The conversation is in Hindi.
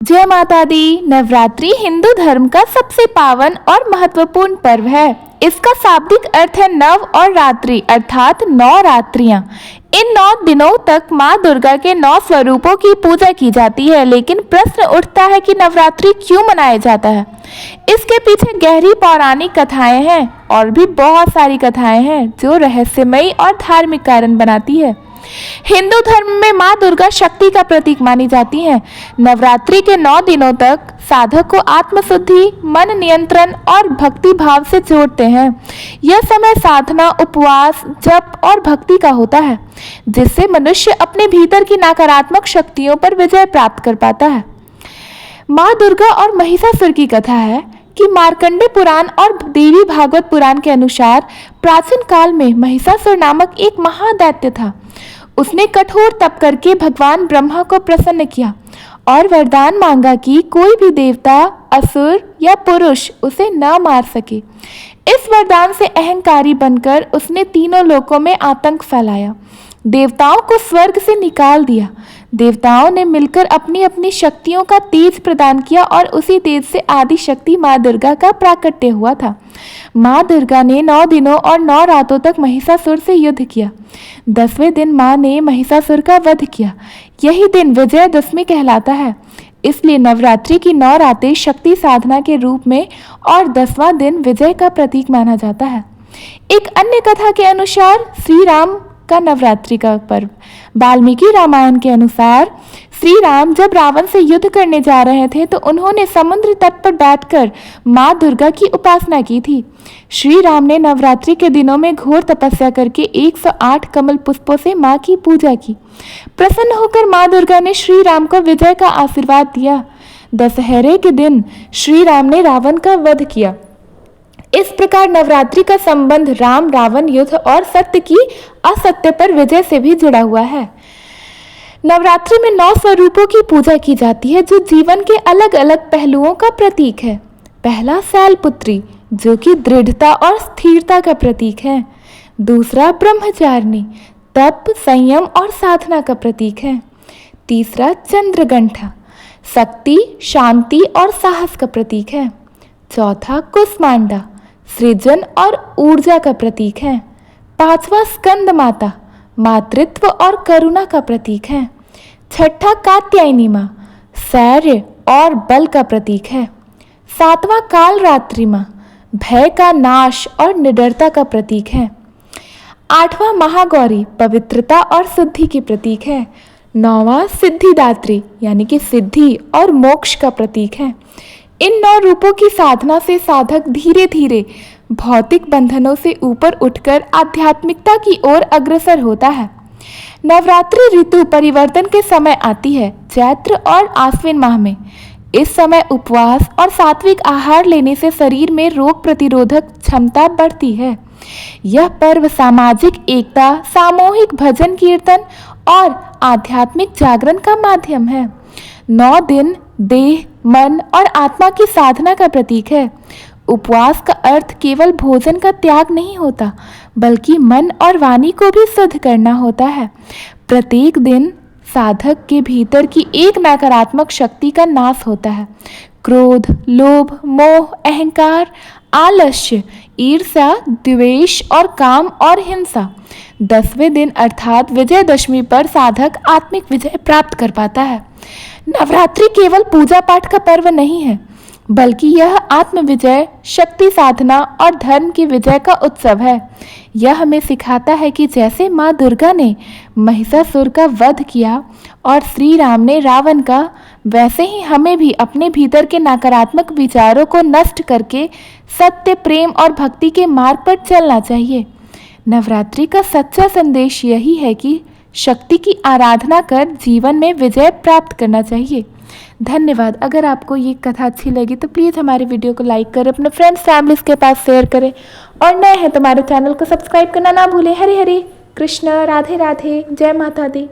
जय माता दी। नवरात्रि हिंदू धर्म का सबसे पावन और महत्वपूर्ण पर्व है। इसका शाब्दिक अर्थ है नव और रात्रि अर्थात 9 रात्रियां। इन 9 दिनों तक माँ दुर्गा के 9 स्वरूपों की पूजा की जाती है। लेकिन प्रश्न उठता है कि नवरात्रि क्यों मनाया जाता है। इसके पीछे गहरी पौराणिक कथाएं हैं और भी बहुत सारी कथाएं हैं जो रहस्यमयी और धार्मिक कारण बनाती है। हिंदू धर्म में माँ दुर्गा शक्ति का प्रतीक मानी जाती हैं। नवरात्रि के 9 दिनों तक साधक को आत्मशुद्धि, मन नियंत्रण और भक्ति भाव से जोड़ते हैं। यह समय साधना, उपवास, जप और भक्ति का होता है, जिससे मनुष्य अपने भीतर की नकारात्मक शक्तियों पर विजय प्राप्त कर पाता है। माँ दुर्गा और महिषासुर की कथा है कि मार्कंडे पुराण और देवी भागवत पुराण के अनुसार प्राचीन काल में महिषासुर नामक एक महादैत्य था। उसने कठोर तप करके भगवान ब्रह्मा को प्रसन्न किया और वरदान मांगा कि कोई भी देवता, असुर या पुरुष उसे न मार सके। इस वरदान से अहंकारी बनकर उसने तीनों लोकों में आतंक फैलाया। देवताओं को स्वर्ग से निकाल दिया। देवताओं ने मिलकर अपनी अपनी शक्तियों का तेज प्रदान किया और उसी तेज से आदि शक्ति माँ दुर्गा का प्राकट्य हुआ था। माँ दुर्गा ने 9 दिनों और 9 रातों तक महिषासुर से युद्ध किया। 10वें दिन माँ ने महिषासुर का वध किया। यही दिन विजयदशमी कहलाता है। इसलिए नवरात्रि की 9 रातें शक्ति साधना के रूप में और 10वां दिन विजय का प्रतीक माना जाता है। एक अन्य कथा के अनुसार श्री राम का नवरात्रि का पर्व। वाल्मीकि रामायण के अनुसार श्री राम जब रावण से युद्ध करने जा रहे थे तो उन्होंने समुद्र तट पर बैठकर माँ दुर्गा की उपासना की थी। श्री राम ने नवरात्रि के दिनों में घोर तपस्या करके 108 कमल पुष्पों से माँ की पूजा की। प्रसन्न होकर माँ दुर्गा ने श्री राम को विजय का आशीर्वाद दिया। दशहरे के दिन श्री राम ने रावण का वध किया। इस प्रकार नवरात्रि का संबंध राम रावण युद्ध और सत्य की असत्य पर विजय से भी जुड़ा हुआ है। नवरात्रि में 9 स्वरूपों की पूजा की जाती है जो जीवन के अलग अलग पहलुओं का प्रतीक है। पहला शैलपुत्री जो कि दृढ़ता और स्थिरता का प्रतीक है। दूसरा ब्रह्मचारिणी तप, संयम और साधना का प्रतीक है। तीसरा चंद्रघंटा शक्ति, शांति और साहस का प्रतीक है। चौथा कुष्मांडा सृजन और ऊर्जा का प्रतीक है। 5वां स्कंद माता मातृत्व और करुणा का प्रतीक है। 6ठा कात्यायनी माँ शौर्य और बल का प्रतीक है। 7वां कालरात्रि माँ भय का नाश और निडरता का प्रतीक है। 8वां महागौरी पवित्रता और शुद्धि की प्रतीक है। 9वां सिद्धिदात्री यानी कि सिद्धि और मोक्ष का प्रतीक है। इन 9 रूपों की साधना से साधक धीरे धीरे भौतिक बंधनों से ऊपर उठकर आध्यात्मिकता की ओर अग्रसर होता है। नवरात्रि ऋतु परिवर्तन के समय आती है, चैत्र और आश्विन माह में। इस समय उपवास और सात्विक आहार लेने से शरीर में रोग प्रतिरोधक क्षमता बढ़ती है। यह पर्व सामाजिक एकता, सामूहिक भजन कीर्तन और आध्यात्मिक जागरण का माध्यम है। 9 दिन देह, मन और आत्मा की साधना का प्रतीक है। उपवास का अर्थ केवल भोजन का त्याग नहीं होता, बल्कि मन और वाणी को भी शुद्ध करना होता है। प्रत्येक दिन साधक के भीतर की एक नकारात्मक शक्ति का नाश होता है। क्रोध, लोभ, मोह, अहंकार, आलस्य, ईर्ष्या, द्वेष और काम और हिंसा। 10वें दिन अर्थात विजयदशमी पर साधक आत्मिक विजय प्राप्त कर पाता है। नवरात्रि केवल पूजा पाठ का पर्व नहीं है, बल्कि यह आत्म विजय, शक्ति साधना और धर्म की विजय का उत्सव है। यह हमें सिखाता है कि जैसे माँ दुर्गा ने महिषासुर का वध किया और श्री राम ने रावण का, वैसे ही हमें भी अपने भीतर के नकारात्मक विचारों को नष्ट करके सत्य, प्रेम और भक्ति के मार्ग पर चलना चाहिए। नवरात्रि का सच्चा संदेश यही है कि शक्ति की आराधना कर जीवन में विजय प्राप्त करना चाहिए। धन्यवाद। अगर आपको ये कथा अच्छी लगी तो प्लीज़ हमारे वीडियो को लाइक करें, अपने फ्रेंड्स फैमिलीज के पास शेयर करें और नए हैं तो हमारे चैनल को सब्सक्राइब करना ना भूलें। हरे हरे कृष्ण, राधे राधे, जय माता दी।